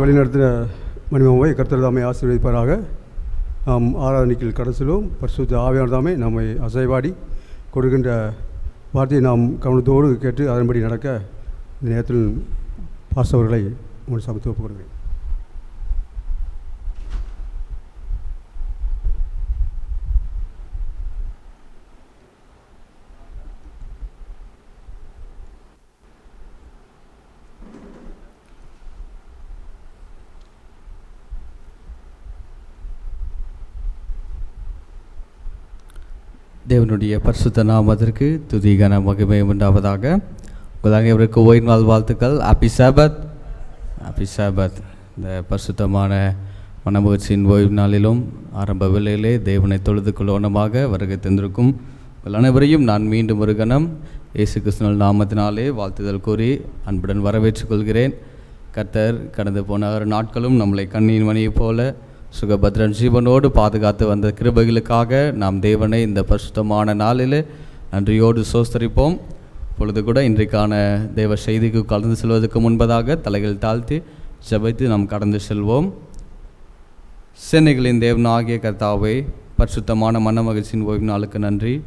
வழிநடத்தின மணிமாவை கர்த்தர் தாமே ஆசீர்வதிப்பாராக. நாம் ஆராதனைக்கு கடசிலும் பரிசுத்த ஆவியானவர் தாமே நம்மை அசைவாடி கொடுக்கின்ற வார்த்தையை நாம் கவனத்தோடு கேட்டு அதன்படி நடக்க இந்த நேரத்தில் பாஸ்டவர்களை உங்கள் சமத்து ஒப்புக் கொடுக்கிறேன். தேவனுடைய பரிசுத்த நாமத்திற்கு துதி கன மகிமை உண்டாவதாக. உங்கள் அனைவருக்கு ஓய்வு நாள் வாழ்த்துக்கள். Happy Sabbath, happy Sabbath. இந்த பரிசுத்தமான மனமகிழ்ச்சியின் ஓய்வு நாளிலும் ஆரம்ப வேளையிலே தேவனை தொழுது கொள்ளவனமாக வருகை தந்திருக்கும் உங்கள் அனைவரையும் நான் மீண்டும் ஒரு கணம் இயேசு கிறிஸ்துவின் நாமத்தினாலே வாழ்த்துதல் கூறி அன்புடன் வரவேற்றுக் கொள்கிறேன். கர்த்தர் கடந்து போன 6 நாட்களும் நம்மளை கண்ணின் மணியைப் போல சுகபத்ரன் ஜீவனோடு பாதுகாத்து வந்த கிருபைகளுக்காக நாம் தேவனை இந்த பரிசுத்தமான நாளில் நன்றியோடு சோஸ்தரிப்போம். இப்பொழுது கூட இன்றைக்கான தேவ செய்திக்கு கலந்து செல்வதற்கு முன்பதாக தலைகள் தாழ்த்தி ஜெபித்து நாம் கடந்து செல்வோம். சேனைகளின் தேவனாகிய கர்த்தாவே, பரிசுத்தமான மனமகிழ்ச்சியின் ஓய்வு நாளுக்கு நன்றி.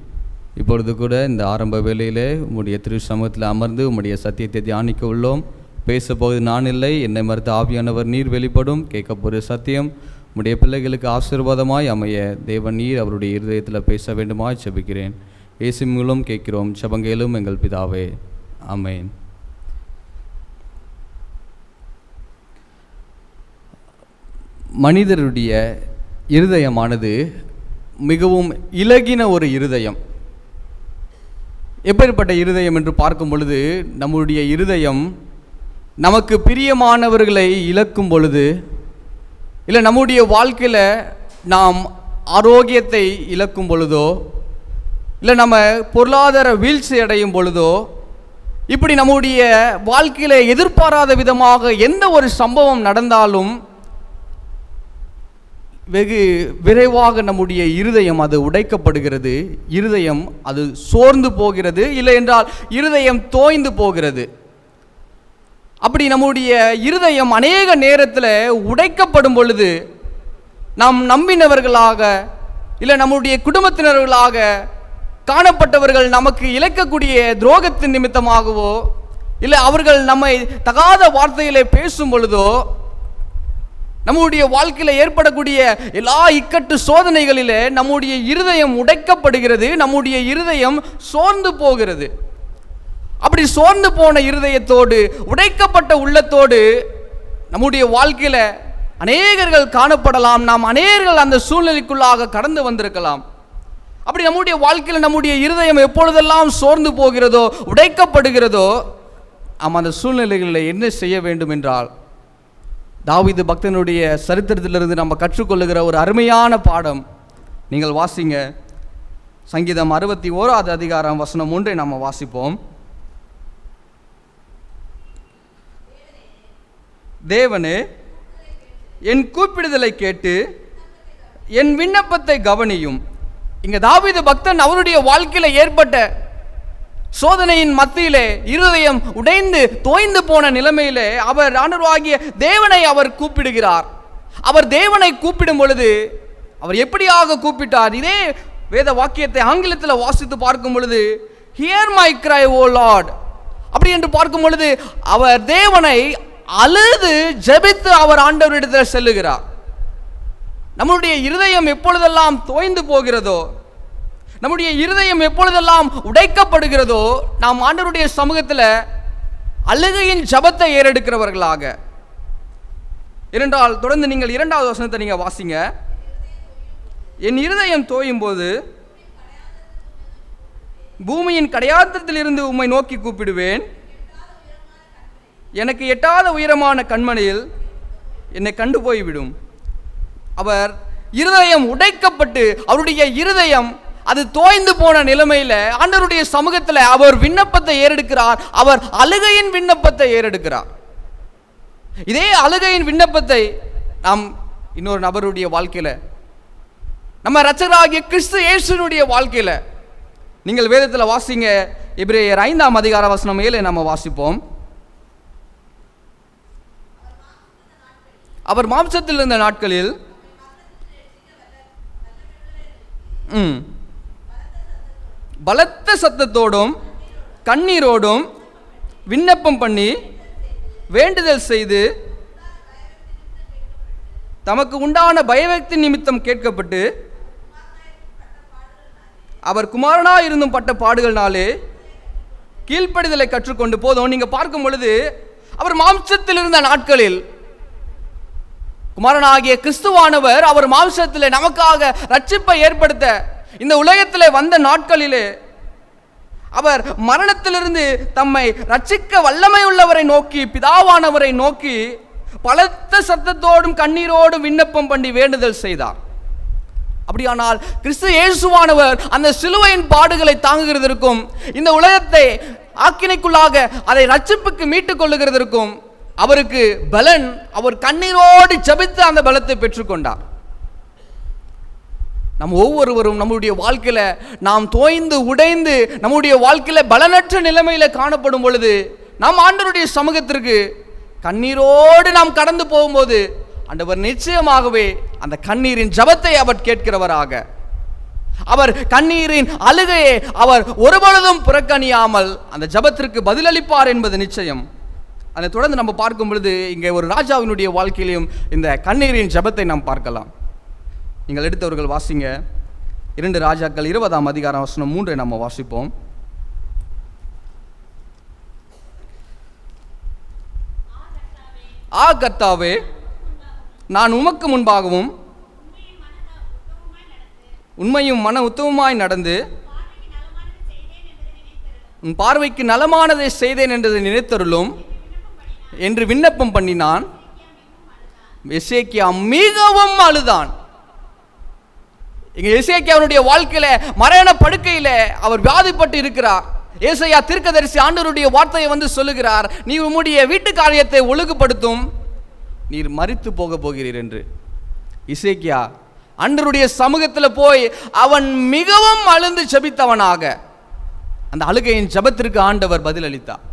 இப்பொழுது கூட இந்த ஆரம்ப வேளையிலே உம்முடைய திரு சமூகத்தில் அமர்ந்து உம்முடைய சத்தியத்தை தியானிக்க உள்ளோம். பேசப்போவது நான் இல்லை, என்னை மறுத்து ஆவியானவர் நீர் வெளிப்படும். கேட்க போகிற சத்தியம் உம்முடைய பிள்ளைகளுக்கு ஆசீர்வாதமாய் அமைய தேவன் நீர் அவருடைய இருதயத்தில் பேச வேண்டுமாய் ஜெபிக்கிறேன். இயேசு மூலம் கேட்கிறோம் ஜெபங்களும் எங்கள் பிதாவே, ஆமென். மனிதருடைய இருதயமானது மிகவும் இலகின ஒரு இருதயம். எப்பேற்பட்ட இருதயம் என்று பார்க்கும் பொழுது, நம்முடைய இருதயம் நமக்கு பிரியமானவர்களை இழக்கும் பொழுது, இல்லை நம்முடைய வாழ்க்கையில் நாம் ஆரோக்கியத்தை இழக்கும் பொழுதோ, இல்லை நம்ம பொருளாதார வீழ்ச்சி அடையும் பொழுதோ, இப்படி நம்முடைய வாழ்க்கையில் எதிர்பாராத விதமாக எந்த ஒரு சம்பவம் நடந்தாலும் வெகு விரைவாக நம்முடைய இருதயம் அது உடைக்கப்படுகிறது. இருதயம் அது சோர்ந்து போகிறது, இல்லை என்றால் இருதயம் தோய்ந்து போகிறது. அப்படி நம்முடைய இருதயம் அநேக நேரத்தில் உடைக்கப்படும் பொழுது, நாம் நம்பினவர்களாக இல்லை நம்முடைய குடும்பத்தினர்களாக காணப்பட்டவர்கள் நமக்கு இழைக்கக்கூடிய துரோகத்தின் நிமித்தமாகவோ, இல்லை அவர்கள் நம்மை தகாத வார்த்தைகளை பேசும் பொழுதோ, நம்முடைய வாழ்க்கையில் ஏற்படக்கூடிய எல்லா இக்கட்டு சோதனைகளிலே நம்முடைய இருதயம் உடைக்கப்படுகிறது, நம்முடைய இருதயம் சோர்ந்து போகிறது. அப்படி சோர்ந்து போன இருதயத்தோடு, உடைக்கப்பட்ட உள்ளத்தோடு நம்முடைய வாழ்க்கையில் அநேகர்கள் காணப்படலாம். நாம் அநேகர்கள் அந்த சூழ்நிலைக்குள்ளாக கடந்து வந்திருக்கலாம். அப்படி நம்முடைய வாழ்க்கையில் நம்முடைய இருதயம் எப்பொழுதெல்லாம் சோர்ந்து போகிறதோ, உடைக்கப்படுகிறதோ, நாம் அந்த சூழ்நிலைகளில் என்ன செய்ய வேண்டும் என்றால், தாவீது பக்தனுடைய சரித்திரத்திலிருந்து நம்ம கற்றுக்கொள்ளுகிற ஒரு அருமையான பாடம். நீங்கள் வாசிங்க, சங்கீதம் 61 அதிகாரம் வசனம் 1 நம்ம வாசிப்போம். தேவனே, என் கூப்பிடுதலை கேட்டு என் விண்ணப்பத்தை கவனியும். இங்க தாவீது பக்தன் அவருடைய வாழ்க்கையில் ஏற்பட்ட சோதனையின் மத்தியிலே இருதயம் உடைந்து தோய்ந்து போன நிலைமையிலே அவர் ஆண்டவராகிய தேவனை அவர் கூப்பிடுகிறார். அவர் தேவனை கூப்பிடும் பொழுது அவர் எப்படியாக கூப்பிட்டார்? இதே வேத வாக்கியத்தை ஆங்கிலத்தில் வாசித்து பார்க்கும் பொழுது, hear my cry O Lord அப்படி என்று பார்க்கும் பொழுது, அவர் தேவனை அழுது ஜெபித்து அவர் ஆண்டவரிடத்தில் செல்லுகிறார். நம்முடைய இருதயம் எப்பொழுதெல்லாம் தோய்ந்து போகிறதோ, நம்முடைய இருதயம் எப்பொழுதெல்லாம் உடைக்கப்படுகிறதோ, நாம் ஆண்டவருடைய சமூகத்தில் அழுகையின் ஜபத்தை ஏறெடுக்கிறவர்களாக. இரண்டால் தொடர்ந்து நீங்கள் 2வது வசனத்தை நீங்கள் வாசிங்க. என் இருதயம் தோயும் போது பூமியின் கடையாந்தத்தில் இருந்து உம்மை நோக்கி கூப்பிடுவேன். எனக்கு எட்டாத உயரமான கண்மனையில் என்னை கண்டு போய்விடும். அவர் இருதயம் உடைக்கப்பட்டு, அவருடைய இருதயம் அது தோய்ந்து போன நிலைமையில் ஆண்டவருடைய சமூகத்தில் அவர் விண்ணப்பத்தை ஏறெடுக்கிறார். அவர் அழுகையின் விண்ணப்பத்தை ஏறெடுக்கிறார். இதே அழுகையின் விண்ணப்பத்தை நாம் இன்னொரு நபருடைய வாழ்க்கையில், நம்ம இரட்சகராகிய கிறிஸ்து இயேசுவினுடைய வாழ்க்கையில் நீங்கள் வேதத்தில் வாசிங்க. எபிரேயர் 5 அதிகார வசனம் 7 நம்ம வாசிப்போம். அவர் மாம்சத்தில் இருந்த நாட்களில் பலத்த சத்தத்தோடும் கண்ணீரோடும் விண்ணப்பம் பண்ணி வேண்டுதல் செய்து தமக்கு உண்டான பயபக்தி நிமித்தம் கேட்கப்பட்டு அவர் குமாரனாய் இருந்தும் பட்ட பாடுகள்னாலே கீழ்ப்படிதலை கற்றுக்கொண்டு. போதும். நீங்க பார்க்கும் பொழுது அவர் மாம்சத்தில் இருந்த நாட்களில் குமாரனாகிய கிறிஸ்துவானவர் அவர் மாம்சத்திலே நமக்காக ரட்சிப்பை ஏற்படுத்த இந்த உலகத்திலே வந்த நாட்களிலே அவர் மரணத்திலிருந்து தம்மை ரட்சிக்க வல்லமை உள்ளவரை நோக்கி, பிதாவானவரை நோக்கி பலத்த சத்தத்தோடும் கண்ணீரோடும் விண்ணப்பம் பண்ணி வேண்டுதல் செய்தார். அப்படியானால் கிறிஸ்து இயேசுவானவர் அந்த சிலுவையின் பாடுகளை தாங்குகிறதற்கும் இந்த உலகத்தை ஆக்கினைக்குள்ளாக அதை ரட்சிப்புக்கு மீட்டுக் கொள்ளுகிறதற்கும் அவருக்கு பலன், அவர் கண்ணீரோடு ஜெபித்து அந்த பலத்தை பெற்றுக்கொண்டார். நம்ம ஒவ்வொருவரும் நம்முடைய வாழ்க்கையில நாம் தோய்ந்து உடைந்து நம்முடைய வாழ்க்கையில பலனற்ற நிலைமையில காணப்படும் பொழுது நாம் ஆண்டவருடைய சமூகத்திற்கு கண்ணீரோடு நாம் கடந்து போகும்போது ஆண்டவர் நிச்சயமாகவே அந்த கண்ணீரின் ஜெபத்தை அவர் கேட்கிறவராக, அவர் கண்ணீரின் அழுகையை அவர் ஒருபொழுதும் புறக்கணியாமல் அந்த ஜெபத்திற்கு பதிலளிப்பார் என்பது நிச்சயம். அதை தொடர்ந்து நம்ம பார்க்கும் பொழுது இங்கே ஒரு ராஜாவினுடைய வாழ்க்கையிலும் இந்த கண்ணீரின் ஜெபத்தை நாம் பார்க்கலாம். நீங்கள் எடுத்தவர்கள் வாசிங்க. 2 ராஜாக்கள் 20ஆம் அதிகாரம் வசனம் 3 நம்ம வாசிப்போம். ஆ கர்த்தாவே, நான் உமக்கு முன்பாகவும் உண்மையும் மன உத்தமமாய் நடந்து உன் பார்வைக்கு நலமானதை செய்தேன் என்றதை நினைத்தருளும் என்று விண்ணப்பம் பண்ணினான். எசேக்கியா மிகவும் அழுதான். இங்க எசேக்கியாவுடைய வாழ்க்கையில மரண படுக்கையில அவர் வியாதிப்பட்டு இருக்கிறார். ஏசாயா தீர்க்கதரிசி ஆண்டவருடைய வார்த்தையை வந்து சொல்லுகிறார், நீ உம்முடைய வீட்டு காரியத்தை ஒழுங்குபடுத்தும், நீர் மரித்து போக போகிறீர் என்று. எசேக்கியா ஆண்டவருடைய சமூகத்தில் போய் அவன் மிகவும் அழுந்து ஜெபித்தவனாக அந்த அழுகையின் ஜெபத்திற்கு ஆண்டவர் பதிலளித்தார்.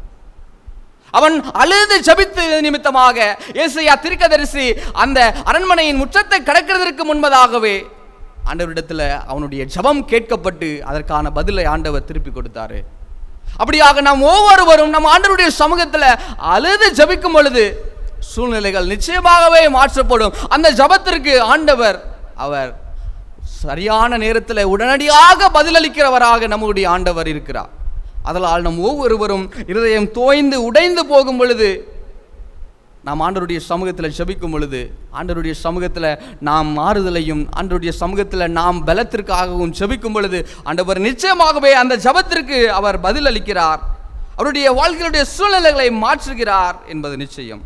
அவன் அழுது ஜெபித்த நிமித்தமாக ஏசாயா தீர்க்கதரிசி அந்த அரண்மனையின் முற்றத்தை கடக்கிறதற்கு முன்பதாகவே ஆண்டவரிடத்தில் அவனுடைய ஜெபம் கேட்கப்பட்டு அதற்கான பதிலை ஆண்டவர் திருப்பி கொடுத்தாரு. அப்படியாக நாம் ஒவ்வொருவரும் நம்ம ஆண்டவருடைய சமூகத்தில் அழுது ஜெபிக்கும் பொழுது சூழ்நிலைகள் நிச்சயமாகவே மாற்றப்படும். அந்த ஜெபத்திற்கு ஆண்டவர் அவர் சரியான நேரத்தில் உடனடியாக பதிலளிக்கிறவராக நம்முடைய ஆண்டவர் இருக்கிறார். அதனால் நம் ஒவ்வொருவரும் இருதயம் தோய்ந்து உடைந்து போகும் பொழுது நாம் ஆண்டவருடைய சமூகத்தில் ஜெபிக்கும் பொழுது ஆண்டவருடைய சமூகத்தில் நாம் மாறுதலையும் ஆண்டவருடைய சமூகத்தில் நாம் பலத்திற்காகவும் ஜெபிக்கும் பொழுது ஆண்டவர் நிச்சயமாகவே அந்த ஜெபத்திற்கு அவர் பதிலளிக்கிறார், அவருடைய வாழ்க்கையுடைய சூழ்நிலைகளை மாற்றுகிறார் என்பது நிச்சயம்.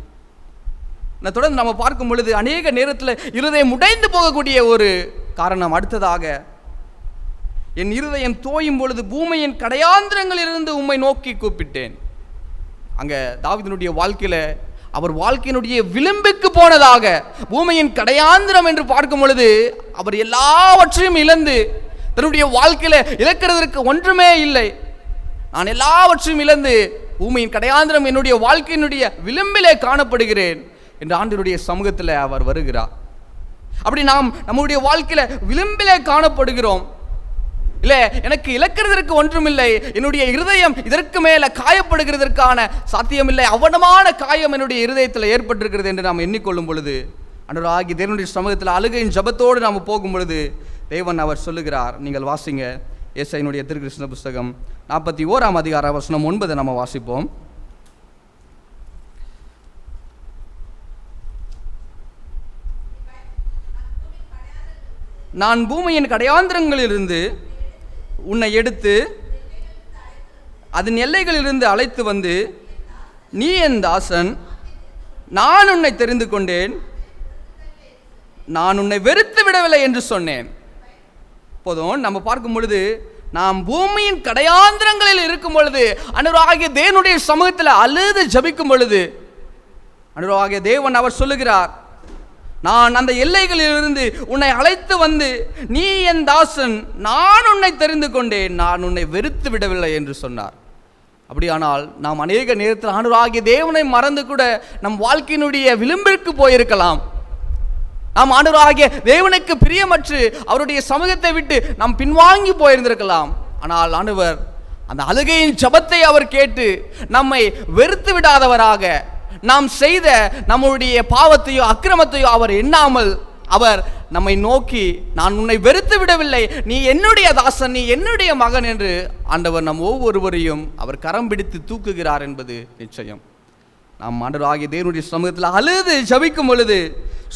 தொடர்ந்து நம்ம பார்க்கும் பொழுது அநேக நேரத்தில் இருதயம் உடைந்து போகக்கூடிய ஒரு காரணம். அடுத்ததாக, என் இருதயம் தோயும் பொழுது பூமியின் கடையாந்திரங்களிலிருந்து உம்மை நோக்கி கூப்பிட்டேன். அங்க தாவீதினுடைய வாழ்க்கையில அவர் வாழ்க்கையினுடைய விளிம்புக்கு போனதாக, பூமியின் கடையாந்திரம் என்று பார்க்கும் பொழுது அவர் எல்லாவற்றையும் இழந்து தன்னுடைய வாழ்க்கையில இழக்கிறதற்கு ஒன்றுமே இல்லை. நான் எல்லாவற்றையும் இழந்து பூமியின் கடையாந்திரம் என்னுடைய வாழ்க்கையினுடைய விளிம்பிலே காணப்படுகிறேன் என்று ஆண்டவருடைய சமூகத்தில் அவர் வருகிறார். அப்படி நாம் நம்முடைய வாழ்க்கையில விளிம்பிலே காணப்படுகிறோம். இல்லை, எனக்கு இழக்கிறதற்கு ஒன்றுமில்லை, என்னுடைய இருதயம் இதற்கு மேல காயப்படுகிறதற்கான சாத்தியமில்லை, அவனமான காயம் என்னுடைய இருதயத்தில் ஏற்பட்டிருக்கிறது என்று நாம் எண்ணிக்கொள்ளும் பொழுது ஆண்டவராகிய தேவனுடைய சமூகத்தில் அழுகையின் ஜெபத்தோடு நாம் போகும் பொழுது தேவன் அவர் சொல்லுகிறார். நீங்கள் வாசிங்க, ஏசாயினுடைய திருக்கிருஷ்ண புஸ்தகம் 41ஆம் அதிகார வசனம் 9 நம்ம வாசிப்போம். நான் பூமியின் கடையாந்திரங்களிலிருந்து உன்னை எடுத்து அதன் எல்லைகளிலிருந்து அழைத்து வந்து, நீ என் தாசன், நான் உன்னை தெரிந்து கொண்டேன், நான் உன்னை வெறுத்து விடவில்லை என்று சொன்னேன். போதும். நம்ம பார்க்கும் பொழுது நாம் பூமியின் கடையாந்திரங்களில் இருக்கும் பொழுது ஆண்டவராகிய தேவனுடைய சமூகத்தில் அழுது ஜெபிக்கும் பொழுது ஆண்டவராகிய தேவன் அவர் சொல்லுகிறார், நான் அந்த எல்லைகளிலிருந்து உன்னை அழைத்து வந்து, நீ என் தாசன், நான் உன்னை தெரிந்து கொண்டேன், நான் உன்னை வெறுத்து விடவில்லை என்று சொன்னார். அப்படியானால் நாம் அநேக நேரத்தில் ஆண்டவராகிய தேவனை மறந்து கூட நம் வாழ்க்கையினுடைய விளிம்பிற்கு போயிருக்கலாம். நாம் ஆண்டவராகிய தேவனுக்கு பிரியமற்று அவருடைய சமூகத்தை விட்டு நாம் பின்வாங்கி போயிருந்திருக்கலாம். ஆனால் ஆண்டவர் அந்த அழுகையின் ஜெபத்தை அவர் கேட்டு நம்மை வெறுத்து விடாதவராக, நாம் செய்த நம்முடைய பாவத்தையோ அக்கிரமத்தையோ அவர் எண்ணாமல் அவர் நம்மை நோக்கி, நான் உன்னை வெறுத்து விடவில்லை, நீ என்னுடைய தாசன், நீ என்னுடைய மகன் என்று ஆண்டவர் நம் ஒவ்வொருவரையும் அவர் கரம் பிடித்து தூக்குகிறார் என்பது நிச்சயம். நாம் ஆண்டவராகிய தேவனுடைய சமூகத்தில் அழுது ஜெபிக்கும் பொழுது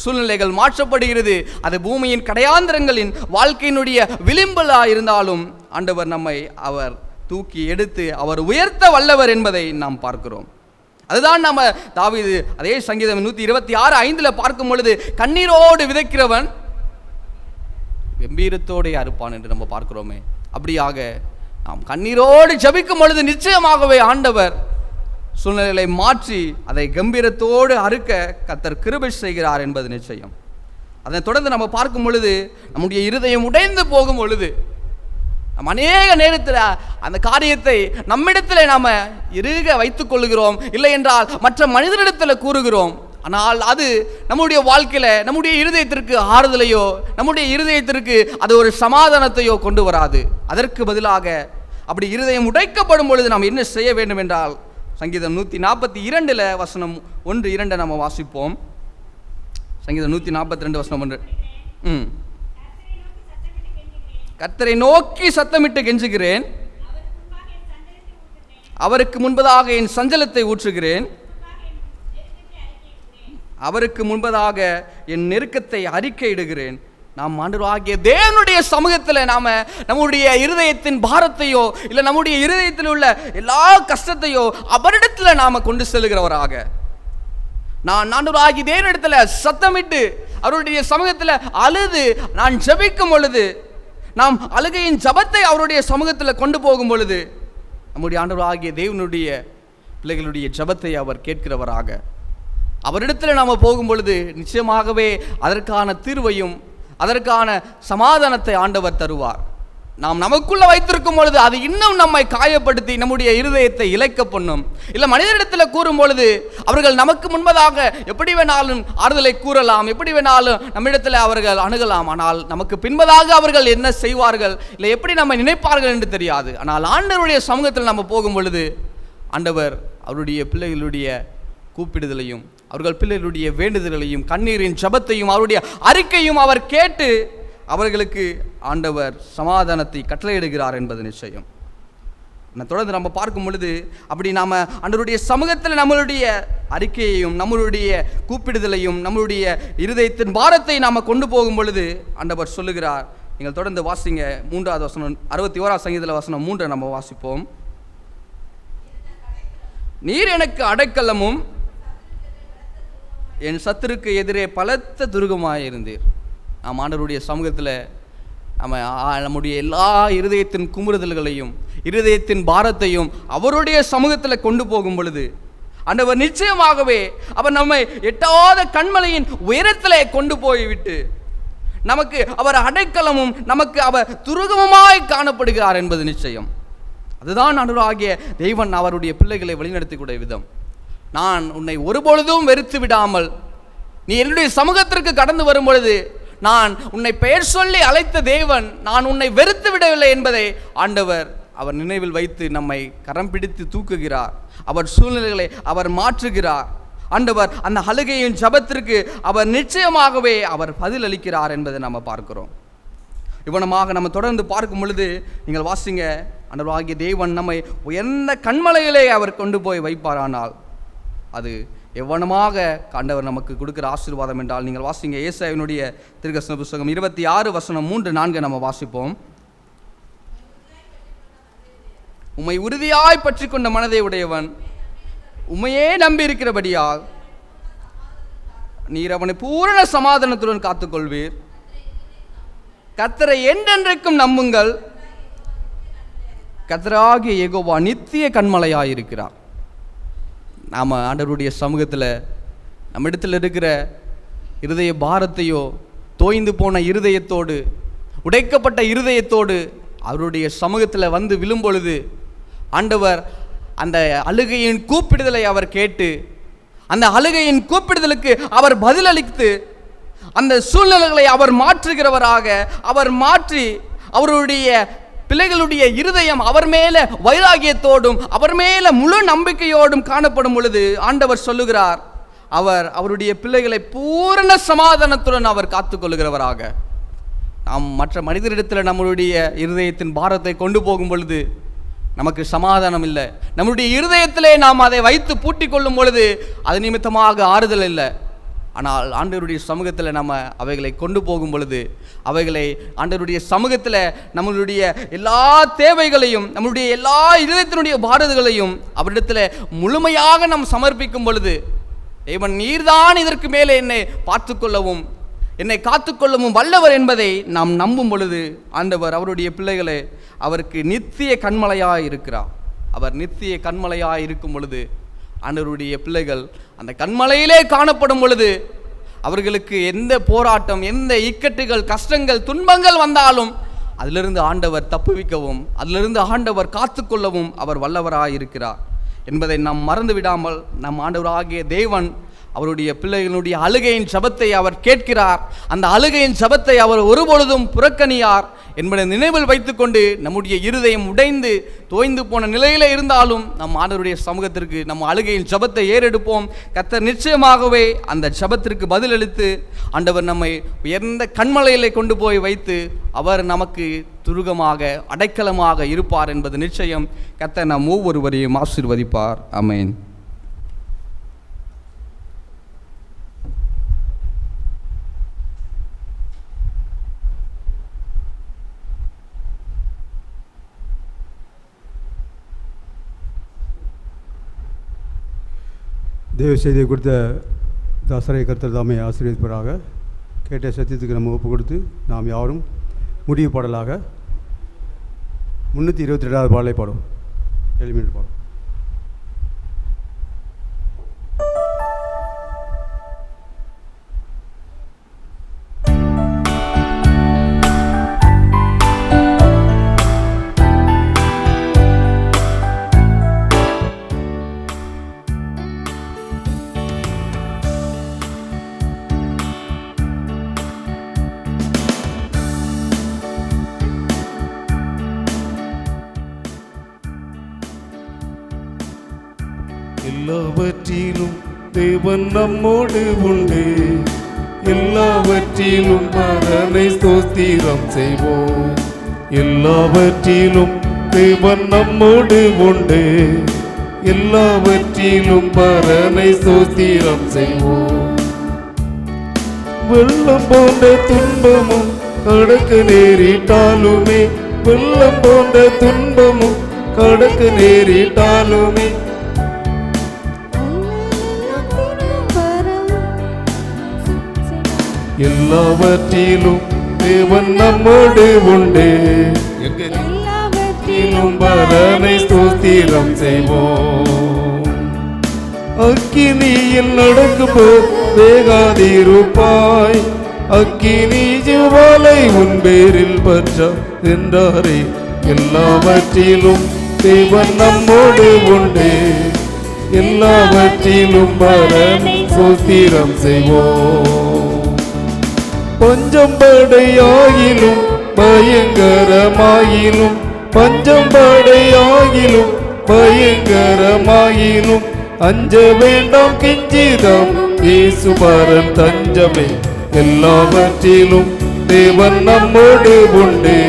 சூழ்நிலைகள் மாற்றப்படுகிறது. அது பூமியின் கடையாந்திரங்களின் வாழ்க்கையினுடைய விளிம்பலாக இருந்தாலும் ஆண்டவர் நம்மை அவர் தூக்கி எடுத்து அவர் உயர்த்த வல்லவர் என்பதை நாம் பார்க்கிறோம். அதுதான் நம்ம தாவீது அதே சங்கீதம் 126:5 பார்க்கும் பொழுது, கண்ணீரோடு விதைக்கிறவன் கம்பீரத்தோடு அறுப்பான் என்று நம்ம பார்க்கிறோமே. அப்படியாக நாம் கண்ணீரோடு ஜெபிக்கும் பொழுது நிச்சயமாகவே ஆண்டவர் சூழ்நிலைகளை மாற்றி அதை கம்பீரத்தோடு அறுக்க கர்த்தர் கிருபை செய்கிறார் என்பது நிச்சயம். அதை தொடர்ந்து நம்ம பார்க்கும் பொழுது நம்முடைய இருதயம் உடைந்து போகும் பொழுது நம்ம அநேக நேரத்தில் அந்த காரியத்தை நம்மிடத்தில் நாம் இறுக வைத்துக் கொள்கிறோம், இல்லை என்றால் மற்ற மனிதரிடத்தில் கூறுகிறோம். ஆனால் அது நம்முடைய வாழ்க்கையில் நம்முடைய இருதயத்திற்கு ஆறுதலையோ நம்முடைய இருதயத்திற்கு அது ஒரு சமாதானத்தையோ கொண்டு வராது. அதற்கு பதிலாக அப்படி இருதயம் உடைக்கப்படும் பொழுது நாம் என்ன செய்ய வேண்டும் என்றால், சங்கீதம் 142 வசனம் 1-2 நம்ம வாசிப்போம். சங்கீதம் 142:1. கர்த்தரை நோக்கி சத்தமிட்டு கெஞ்சுகிறேன், அவருக்கு முன்பதாக என் சஞ்சலத்தை ஊற்றுகிறேன், அவருக்கு முன்பதாக என் நெருக்கத்தை அறிக்கையிடுகிறேன். நாம் ஆண்டவராகிய தேவனுடைய சமூகத்தில் நாம நம்முடைய இருதயத்தின் பாரத்தையோ இல்லை நம்முடைய இருதயத்தில் உள்ள எல்லா கஷ்டத்தையோ அவரிடத்தில் நாம கொண்டு செல்கிறவராக, நான் ஆண்டவராகிய தேவனிடத்தில் சத்தமிட்டு அவருடைய சமூகத்தில் அழுது நான் ஜெபிக்கும் பொழுது, நாம் அழுகையின் ஜெபத்தை அவருடைய சமூகத்தில் கொண்டு போகும் பொழுது நம்முடைய ஆண்டவராகிய தேவனுடைய பிள்ளைகளுடைய ஜெபத்தை அவர் கேட்கிறவராக, அவரிடத்தில் நாம் போகும் பொழுது நிச்சயமாகவே அதற்கான தீர்வையும் அதற்கான சமாதானத்தை ஆண்டவர் தருவார். நாம் நமக்குள்ள வைத்திருக்கும் பொழுது அது இன்னும் நம்மை காயப்படுத்தி நம்முடைய இருதயத்தை இழைக்க பண்ணும். இல்லை மனிதரிடத்தில் கூறும் பொழுது அவர்கள் நமக்கு முன்பதாக எப்படி வேணாலும் ஆறுதலை கூறலாம், எப்படி வேணாலும் நம்மிடத்தில் அவர்கள் அணுகலாம். ஆனால் நமக்கு பின்பதாக அவர்கள் என்ன செய்வார்கள், இல்லை எப்படி நம்ம நினைப்பார்கள் என்று தெரியாது. ஆனால் ஆண்டவருடைய சமூகத்தில் நம்ம போகும் பொழுது ஆண்டவர் அவருடைய பிள்ளைகளுடைய கூப்பிடுதலையும் அவர்கள் பிள்ளைகளுடைய வேண்டுதல்களையும் கண்ணீரின் ஜெபத்தையும் அவருடைய அறிக்கையும் அவர் கேட்டு அவர்களுக்கு ஆண்டவர் சமாதானத்தை கட்டளையிடுகிறார் என்பது நிச்சயம். தொடர்ந்து நம்ம பார்க்கும் பொழுது அப்படி நாம் ஆண்டவருடைய சமூகத்தில் நம்மளுடைய அறிக்கையையும் நம்மளுடைய கூப்பிடுதலையும் நம்மளுடைய இருதயத்தின் பாரத்தை நாம் கொண்டு போகும் பொழுது ஆண்டவர் சொல்லுகிறார். நீங்கள் தொடர்ந்து வாசிங்க 3வது வசனம் 61ஆம் சங்கீதத்தில் வசனம் 3 நம்ம வாசிப்போம். நீர் எனக்கு அடைக்கலமும் என் சத்துருக்கு எதிரே பலத்த துருகமாயிருந்தீர். நாம் ஆண்டவருடைய சமூகத்தில் நம்முடைய எல்லா இருதயத்தின் குமுறுதல்களையும் இருதயத்தின் பாரத்தையும் அவருடைய சமூகத்தில் கொண்டு போகும் பொழுது ஆண்டவர் நிச்சயமாகவே அவர் நம்மை எட்டாத கண்மலையின் உயரத்திலே கொண்டு போய்விட்டு நமக்கு அவர் அடைக்கலமும் நமக்கு அவர் துருகமாய் காணப்படுகிறார் என்பது நிச்சயம். அதுதான் ஆண்டவராகிய தேவன் அவருடைய பிள்ளைகளை வழிநடத்தக்கூடிய விதம். நான் உன்னை ஒருபொழுதும் வெறுத்து விடாமல் நீ என்னுடைய சமூகத்திற்கு கடந்து வரும் பொழுது நான் உன்னை பெயர் சொல்லி அழைத்த தேவன், நான் உன்னை வெறுத்து விடவில்லை என்பதை ஆண்டவர் அவர் நினைவில் வைத்து நம்மை கரம் பிடித்து தூக்குகிறார். அவர் சூழ்நிலைகளை அவர் மாற்றுகிறார். ஆண்டவர் அந்த அழுகையின் ஜெபத்திற்கு அவர் நிச்சயமாகவே அவர் பதில் அளிக்கிறார் என்பதை நம்ம பார்க்கிறோம். இவனமாக நம்ம தொடர்ந்து பார்க்கும் பொழுது நீங்கள் வாசிங்க, ஆண்டவராகிய தேவன் நம்மை உயர்ந்த கண்மலையிலே அவர் கொண்டு போய் வைப்பாரானால் அது எவ்வளமாக ஆண்டவர் நமக்கு கொடுக்கிற ஆசீர்வாதம் என்றால், நீங்கள் வாசிங்க ஏசாயாவினுடைய தீர்க்கதரிசன புத்தகம் 26:3-4 நம்ம வாசிப்போம். உம்மை உறுதியாய் பற்றி கொண்ட மனதை உடையவன் உம்மையே நம்பி இருக்கிறபடியால் நீர் அவனை பூரண சமாதானத்துடன் காத்துக்கொள்வீர். கர்த்தரை என்றென்றைக்கும் நம்புங்கள், கர்த்தராகிய யெகோவா நித்திய கண்மலையாயிருக்கிறார். நாம் ஆண்டவருடைய சமூகத்தில் நம்மிடத்தில் இருக்கிற இருதய பாரத்தையோ தோய்ந்து போன இருதயத்தோடு உடைக்கப்பட்ட இருதயத்தோடு அவருடைய சமூகத்தில் வந்து விழும்பொழுது ஆண்டவர் அந்த அழுகையின் கூப்பிடுதலை அவர் கேட்டு அந்த அழுகையின் கூப்பிடுதலுக்கு அவர் பதிலளித்து அந்த சூழ்நிலைகளை அவர் மாற்றுகிறவராக, அவர் மாற்றி அவருடைய பிள்ளைகளுடைய இருதயம் அவர் மேல வைராகியத்தோடும் அவர் மேல முழு நம்பிக்கையோடும் காணப்படும் பொழுது ஆண்டவர் சொல்லுகிறார், அவர் அவருடைய பிள்ளைகளை பூரண சமாதானத்துடன் அவர் காத்துக்கொள்ளுகிறவராக. நாம் மற்ற மனிதரிடத்தில் நம்மளுடைய இருதயத்தின் பாரத்தை கொண்டு போகும் பொழுது நமக்கு சமாதானம் இல்லை. நம்முடைய இருதயத்திலே நாம் அதை வைத்து பூட்டி கொள்ளும் பொழுது அது நிமித்தமாக ஆறுதல் இல்லை. ஆனால் ஆண்டவருடைய சமூகத்தில் நம்ம அவைகளை கொண்டு போகும் பொழுது, அவைகளை ஆண்டவருடைய சமூகத்தில் நம்மளுடைய எல்லா தேவைகளையும், நம்மளுடைய எல்லா இதயத்தினுடைய பாரதங்களையும் அவரிடத்தில் முழுமையாக நாம் சமர்ப்பிக்கும் பொழுது, தேவன் நீர்தான் இதற்கு மேலே என்னை பார்த்துக்கொள்ளவும் என்னை காத்துக்கொள்ளவும் வல்லவர் என்பதை நாம் நம்பும் பொழுது ஆண்டவர் அவருடைய பிள்ளைகளை அவருக்கு நித்திய கண்மலையாக இருக்கிறார். அவர் நித்திய கண்மலையாக இருக்கும் பொழுது ஆண்டவருடைய பிள்ளைகள் அந்த கண்மலையிலே காணப்படும் பொழுது அவர்களுக்கு எந்த போராட்டம், எந்த இக்கட்டுகள், கஷ்டங்கள், துன்பங்கள் வந்தாலும் அதிலிருந்து ஆண்டவர் தப்புவிக்கவும் அதிலிருந்து ஆண்டவர் காத்துக்கொள்ளவும் அவர் வல்லவராக இருக்கிறார் என்பதை நாம் மறந்து விடாமல், நம் ஆண்டவராகிய தேவன் அவருடைய பிள்ளைகளுடைய அழுகையின் ஜெபத்தை அவர் கேட்கிறார். அந்த அழுகையின் ஜெபத்தை அவர் ஒருபொழுதும் புறக்கணியார் என்பதை நினைவில் வைத்துக்கொண்டு நம்முடைய இருதயம் உடைந்து தோய்ந்து போன நிலையில இருந்தாலும் நம் ஆண்டவருடைய சமூகத்திற்கு நம்ம அழுகையின் ஜெபத்தை ஏறெடுப்போம். கர்த்தர் நிச்சயமாகவே அந்த ஜெபத்திற்கு பதிலளித்து ஆண்டவர் நம்மை உயர்ந்த கண்மலையிலே கொண்டு போய் வைத்து அவர் நமக்கு துருகமாக அடைக்கலமாக இருப்பார் என்பது நிச்சயம். கர்த்தர் நம் ஒவ்வொருவரையும் ஆசீர்வதிப்பார். ஆமென். தேவ செய்தியை கொடுத்த தாசரை கர்த்தர் தாமே ஆசீர்வதிப்பதாக. கேட்ட சத்தியத்துக்கு நம்ம ஒப்பு கொடுத்து நாம் யாரும் முடிவு பாடலாக 322வது பாடலை பாடும். 7 மினிட் பாடும். எல்லாவற்றிலும் தேவன் நம்மோடு உண்டு, எல்லாவற்றிலும் பரனை ஸ்தோத்திரம் செய்வோம். எல்லாவற்றிலும் தேவன் நம்மோடு உண்டு, எல்லாவற்றிலும் பரனை ஸ்தோத்திரம் செய்வோம். வெள்ளம் போன்ற துன்பமும் கடக்கு நேரிட்டாலுமே, வெள்ளம் போன்ற துன்பமும் கடக்கு நேரிட்டாலுமே, எல்லாவற்றிலும் தேவன் நம்மோடு உண்டு, எல்லாவற்றிலும் பரனை ஸ்தோத்திரம் செய்வோம். அக்கினியில் நடக்கும் வேகாதிருப்பாய், அக்கினி ஜுவாலை உன் பேரில் பற்ற என்றாரே. எல்லாவற்றிலும் தேவன் நம்மோடு உண்டு, எல்லாவற்றிலும் பரனை ஸ்தோத்திரம் செய்வோம். பஞ்சம் படையாயிலும் பயங்கரமாயிலும், பஞ்சம் படையாயிலும் பயங்கரமாயிலும், அஞ்ச வேண்டாம் கிஞ்சிதம் இயேசுபரன் தஞ்சமே. எல்லாவற்றிலும் தேவன் நம்மோடு உண்டு,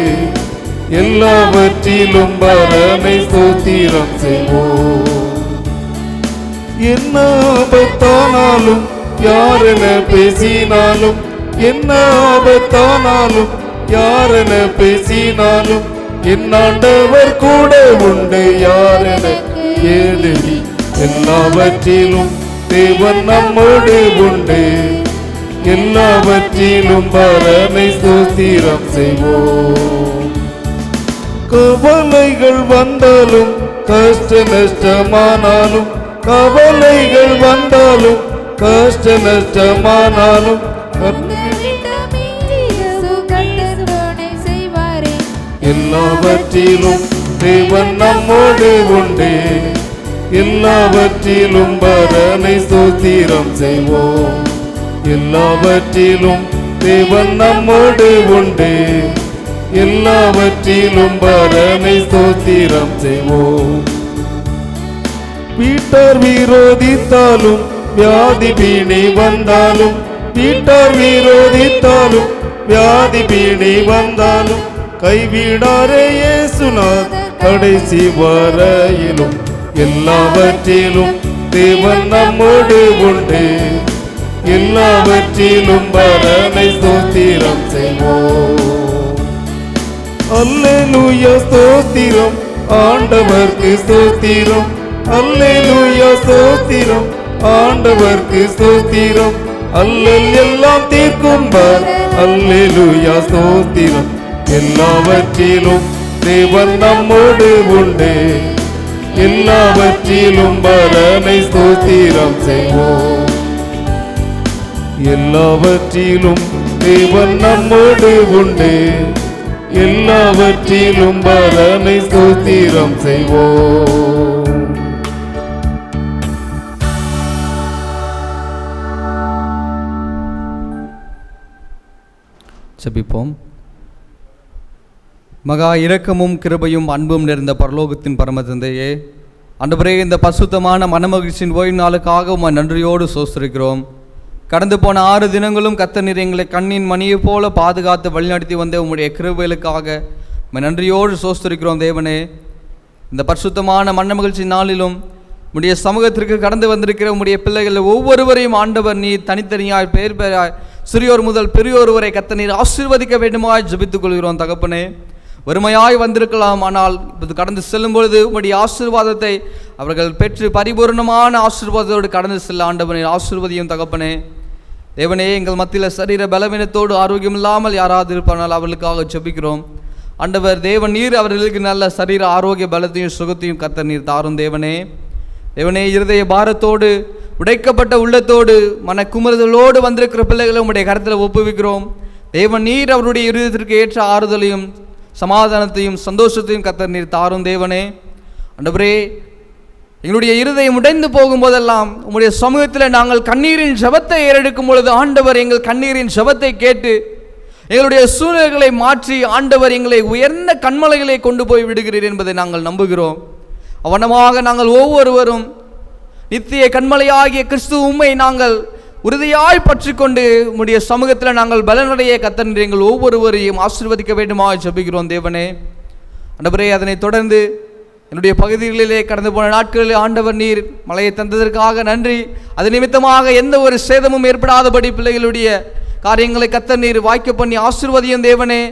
எல்லாவற்றிலும் பரனை ஸ்தோத்திரம் செய்வோம். என்ன ஆபத்தானாலும் யாரென பேசினாலும், என்ன ஆபத்தானாலும் யாரென பேசினாலும், என் ஆண்டவர் கூட உண்டு யாரெனக்கு ஏதெரி. எல்லாவற்றிலும் தேவன் நம்மோடு உண்டு, எல்லாவற்றிலும் பரனை ஸ்தோத்திரம் செய்வோம். கவலைகள் வந்தாலும் கஷ்ட நஷ்டமானாலும், கவலைகள் வந்தாலும் கஷ்ட நஷ்டமானாலும், எல்லாவற்றிலும் தேவன் நம்மோடு உண்டு, எல்லாவற்றிலும் பரனை ஸ்தோத்திரம் செய்வோம். எல்லாவற்றிலும் தேவன் நம்மோடு உண்டு. எல்லாவற்றிலும் பரனை ஸ்தோத்திரம் செய்வோம். வீட்டார் விரோதித்தாலும் வியாதி பீணி வந்தாலும், வீட்டார் விரோதித்தாலும் வியாதி பீணி வந்தாலும், கைவிடாரே இயேசுநாதர் கடைசி வரையிலும். எல்லாவற்றிலும் தேவன் நம்மோடு உண்டு. எல்லாவற்றிலும் பரனை ஸ்தோத்திரம் செய்வோம். அல்லேலூயா ஸ்தோத்திரம், ஆண்டவர்க்கு ஸ்தோத்திரம். அல்லேலூயா ஸ்தோத்திரம், ஆண்டவர்க்கு ஸ்தோத்திரம். அல்லல் எல்லாம் தீர்க்கும் அல்லேலூயா ஸ்தோத்திரம். எல்லாவற்றிலும் தேவன் நம்மோடு உண்டு. எல்லாவற்றிலும் பரனை ஸ்தோத்திரம் செய்வோம். எல்லாவற்றிலும் தேவன் நம்மோடு உண்டு. எல்லாவற்றிலும் பரனை ஸ்தோத்திரம் செய்வோம். ஜெபிப்போம். மகா இரக்கமும் கிருபையும் அன்பும் நிறைந்த பரலோகத்தின் பரமதந்தையே, ஆண்டவரே, இந்த பரிசுத்தமான மனமகிழ்ச்சியின் ஓய்வு நாளுக்காக உம்மை நன்றியோடு சோஸ்திருக்கிறோம். கடந்து போன 6 தினங்களும் கர்த்தர் எங்களை கண்ணின் மணியை போல பாதுகாத்து வழிநடத்தி வந்த உம்முடைய கிருபைகளுக்காக உம்மை நன்றியோடு சோஸ்திருக்கிறோம். தேவனே, இந்த பரிசுத்தமான மனமகிழ்ச்சி நாளிலும் உம்முடைய சமூகத்திற்கு கடந்து வந்திருக்கிற உம்முடைய பிள்ளைகள் ஒவ்வொருவரையும் ஆண்டவர் நீர் தனித்தனியாய் பெயர் பெயராய் சிறியோர் முதல் பெரியோர் வரை கர்த்தர் நீர் ஆசீர்வதிக்க வேண்டுமாய் ஜெபித்துக் கொள்கிறோம். தகப்பனே, வறுமையாய் வந்திருக்கலாம், ஆனால் இது கடந்து செல்லும் பொழுது உம்முடைய ஆசீர்வாதத்தை அவர்கள் பெற்று பரிபூர்ணமான ஆசீர்வாதத்தோடு கடந்து செல்ல ஆண்டவனை ஆசீர்வதியும். தகப்பனே, தேவனே, எங்கள் மத்தியில் சரீர பலவீனத்தோடு ஆரோக்கியம் இல்லாமல் யாராவது இருப்பானால் அவர்களுக்காக ஜெபிக்கிறோம். ஆண்டவர் தேவன் நீர் அவர்களுக்கு நல்ல சரீர ஆரோக்கிய பலத்தையும் சுகத்தையும் கர்த்தர் நீர் தாரும். தேவனே, இருதய பாரத்தோடு உடைக்கப்பட்ட உள்ளத்தோடு மனக்குமுறுதலோடு வந்திருக்கிற பிள்ளைகளை உம்முடைய கருத்தில் ஒப்புவிக்கிறோம். தேவன் நீர் அவருடைய இருதயத்திற்கு ஏற்ற ஆறுதலையும் சமாதானத்தையும் சந்தோஷத்தையும் கர்த்தர் நீர் தாரும். தேவனே, ஆண்டவரே, எங்களுடைய இருதயம் உடைந்து போகும்போதெல்லாம் உம்முடைய சமூகத்தில் நாங்கள் கண்ணீரின் ஜெபத்தை ஏறெடுக்கும் பொழுது ஆண்டவர் எங்கள் கண்ணீரின் ஜெபத்தை கேட்டு எங்களுடைய சூழ்நிலைகளை மாற்றி ஆண்டவர் எங்களை உயர்ந்த கண்மலைகளை கொண்டு போய் விடுகிறீர் என்பதை நாங்கள் நம்புகிறோம். அவனமாக நாங்கள் ஒவ்வொருவரும் நித்திய கண்மலையாகிய கிறிஸ்து உம்மை நாங்கள் உறுதியாய் பற்றி கொண்டு உம்முடைய சமூகத்தில் நாங்கள் பலனடைய கர்த்தர் எங்கள் ஒவ்வொருவரையும் ஆசீர்வதிக்க வேண்டுமா ஜெபிக்கிறோம். தேவனே, ஆண்டவரே, அதனைத் தொடர்ந்து என்னுடைய பகுதிகளிலே கடந்து போன நாட்களில் ஆண்டவர் நீர் மழையை தந்ததற்காக நன்றி. அது நிமித்தமாக எந்த ஒரு சேதமும் ஏற்படாதபடி பிள்ளைகளுடைய காரியங்களை கர்த்தர் நீர் வாய்க்க பண்ணி ஆசீர்வதியும். தேவனே,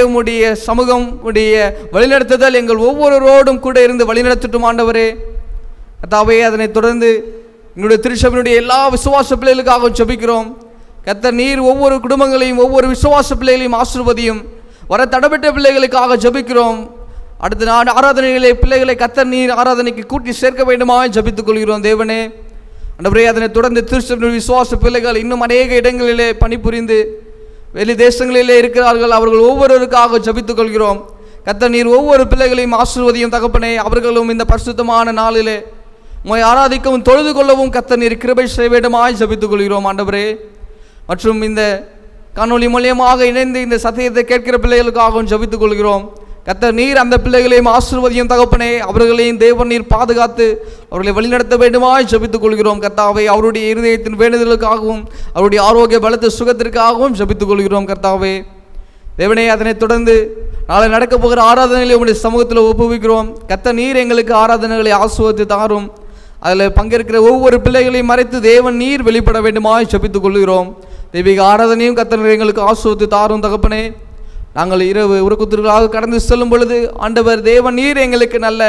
உம்முடைய சமூகம் உடைய வழிநடத்துதல் எங்கள் ஒவ்வொருவரோடும் கூட இருந்து வழிநடத்தட்டும். ஆண்டவரே கர்த்தாவே, அதனைத் தொடர்ந்து எங்களுடைய திருச்சபையினுடைய எல்லா விசுவாச பிள்ளைகளுக்காக ஜெபிக்கிறோம். கர்த்தர் நீர் ஒவ்வொரு குடும்பங்களையும் ஒவ்வொரு விசுவாச பிள்ளைகளையும் ஆசீர்வதியும். வர தடைப்பட்ட பிள்ளைகளுக்காக ஜெபிக்கிறோம். அடுத்த நாள் ஆராதனைகளை பிள்ளைகளை கர்த்தர் நீர் ஆராதனைக்கு கூட்டி சேர்க்க வேண்டுமா ஜெபித்துக் கொள்கிறோம். தேவனே, ஆண்டவரே, அதனைத் தொடர்ந்து திருச்சபையினுடைய விசுவாச பிள்ளைகள் இன்னும் அநேக இடங்களிலே பணிபுரிந்து வெளி தேசங்களிலே இருக்கிறார்கள். அவர்கள் ஒவ்வொருவருக்காக ஜெபித்துக் கொள்கிறோம். கர்த்தர் நீர் ஒவ்வொரு பிள்ளைகளையும் ஆசீர்வதியும். தகப்பனே, அவர்களும் இந்த பரிசுத்தமான நாளிலே உம்மை ஆராதிக்கவும் தொழுது கொள்ளவும் கர்த்தர் நீர் கிருபை செய்ய வேண்டுமாய் ஜெபித்துக் கொள்கிறோம். ஆண்டவரே, மற்றும் இந்த காணொலி மூலியமாக இணைந்து இந்த சத்தியத்தை கேட்கிற பிள்ளைகளுக்காகவும் ஜெபித்துக் கொள்கிறோம். கர்த்தர் நீர் அந்த பிள்ளைகளையும் ஆசீர்வதியும். தகப்பனே, அவர்களையும் தேவன் நீர் பாதுகாத்து அவர்களை வழிநடத்த வேண்டுமாய் ஜெபித்துக் கொள்கிறோம். கர்த்தாவே, அவருடைய இருதயத்தின் வேண்டுதலுக்காகவும் அவருடைய ஆரோக்கிய பலத்த சுகத்திற்காகவும் ஜெபித்துக் கொள்கிறோம். கர்த்தாவே, தேவனே, அதனைத் தொடர்ந்து நாளை நடக்கப் போகிற ஆராதனைகளை உங்களுடைய சமூகத்தில் ஒப்புவிக்கிறோம். கர்த்தர் நீர் எங்களுக்கு ஆராதனைகளை ஆசீர்வதித்து தாரும். அதில் பங்கேற்கிற ஒவ்வொரு பிள்ளைகளையும் மறைத்து தேவன் நீர் வெளிப்பட வேண்டுமாய் ஜெபித்துக் கொள்கிறோம். தெய்வீக ஆராதனையும் கர்த்தர் எங்களுக்கு ஆசீர்வதித்து தாரும். தகப்பனே, நாங்கள் இரவு உறக்கத்திற்காக கடந்து செல்லும் பொழுது ஆண்டவர் தேவன் நீர் எங்களுக்கு நல்ல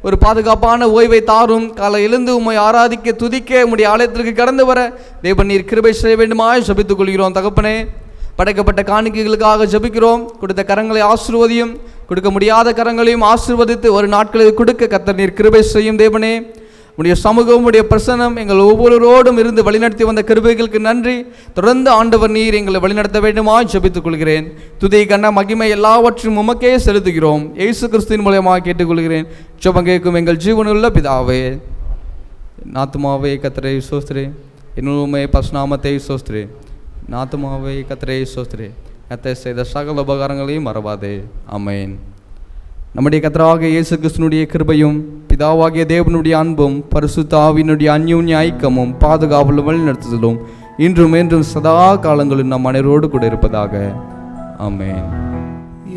ஒரு பாதுகாப்பான ஓய்வை தாரும். காலை எழுந்து உம்மை ஆராதிக்க துதிக்க உம்முடைய ஆலயத்திற்கு கடந்து வர தேவன் நீர் கிருபை செய்ய வேண்டுமாய் ஜெபித்துக் கொள்கிறோம். தகப்பனே, படைக்கப்பட்ட காணிக்கைகளுக்காக ஜெபிக்கிறோம். கொடுத்த கரங்களை ஆசீர்வதியும், கொடுக்க முடியாத கரங்களையும் ஆசீர்வதித்து ஒரு நாட்களில் கொடுக்க கர்த்தர் நீர் கிருபை செய்யும். தேவனே, உடைய சமூகம் உடைய பிரசனம் எங்கள் ஒவ்வொருவரோடும் இருந்து வழிநடத்தி வந்த கிருபைகளுக்கு நன்றி. தொடர்ந்து ஆண்டவர் நீர் எங்களை வழிநடத்த வேண்டுமாய் ஜெபித்துக் கொள்கிறேன். துதி கண்ண மகிமை எல்லாவற்றையும் உமக்கே செலுத்துகிறோம். இயேசு கிறிஸ்துவின் மூலமாக கேட்டுக்கொள்கிறேன். ஜெபம் கேட்கும் எங்கள் ஜீவனுள்ள பிதாவே. ஆத்துமாவே கர்த்தரை ஸ்தோத்திரே, என்னுமே பசுநாமத்தை சோஸ்திரே, நாத்துமாவை கத்தரை சோஸ்திரே, கத்தை செய்த சகல உபகாரங்களையும் மறவாதே. ஆமென். நம்முடைய கர்த்தராகிய இயேசு கிறிஸ்துவினுடைய கிருபையும் பிதாவாகிய தேவனுடைய அன்பும் பரிசுத்த ஆவியினுடைய அந்யோன்ய ஐக்கியமும் பாதுகாவலும் வழிநடத்துதலும் இன்றும் என்றும் சதா காலங்களில் நம் அனைவரோடு கூட இருப்பதாக. ஆமென்.